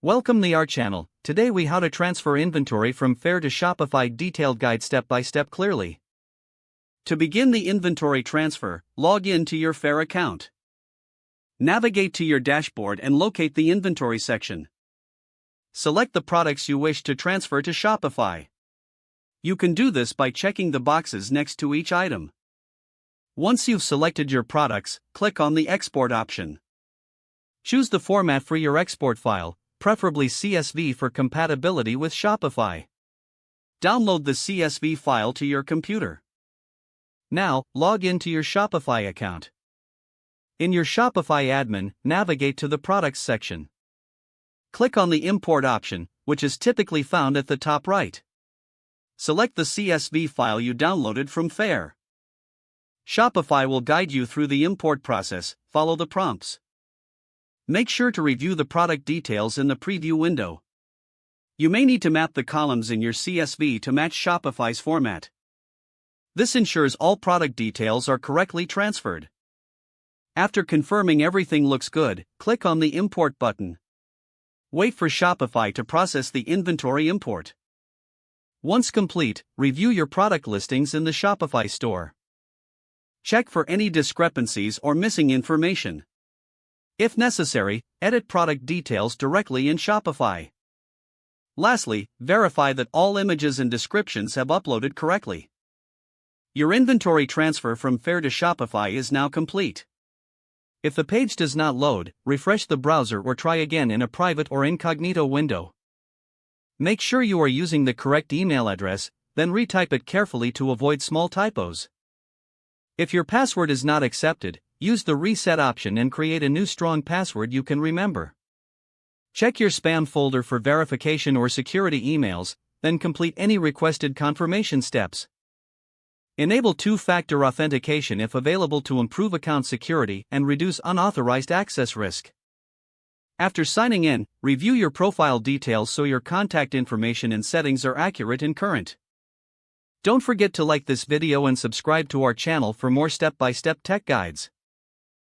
Welcome to our channel. Today we how to transfer inventory from Faire to Shopify, detailed guide step by step clearly. To begin the inventory transfer, log in to your Faire account. Navigate to your dashboard and locate the inventory section. Select the products you wish to transfer to Shopify. You can do this by checking the boxes next to each item. Once you've selected your products, click on the Export option. Choose the format for your export file, preferably CSV for compatibility with Shopify. Download the CSV file to your computer. Now, log into your Shopify account. In your Shopify admin, navigate to the Products section. Click on the Import option, which is typically found at the top right. Select the CSV file you downloaded from Faire. Shopify will guide you through the import process. Follow the prompts. Make sure to review the product details in the preview window. You may need to map the columns in your CSV to match Shopify's format. This ensures all product details are correctly transferred. After confirming everything looks good, click on the Import button. Wait for Shopify to process the inventory import. Once complete, review your product listings in the Shopify store. Check for any discrepancies or missing information. If necessary, edit product details directly in Shopify. Lastly, verify that all images and descriptions have uploaded correctly. Your inventory transfer from Faire to Shopify is now complete. If the page does not load, refresh the browser or try again in a private or incognito window. Make sure you are using the correct email address, then retype it carefully to avoid small typos. If your password is not accepted, use the reset option and create a new strong password you can remember. Check your spam folder for verification or security emails, then complete any requested confirmation steps. Enable two-factor authentication if available to improve account security and reduce unauthorized access risk. After signing in, review your profile details so your contact information and settings are accurate and current. Don't forget to like this video and subscribe to our channel for more step-by-step tech guides.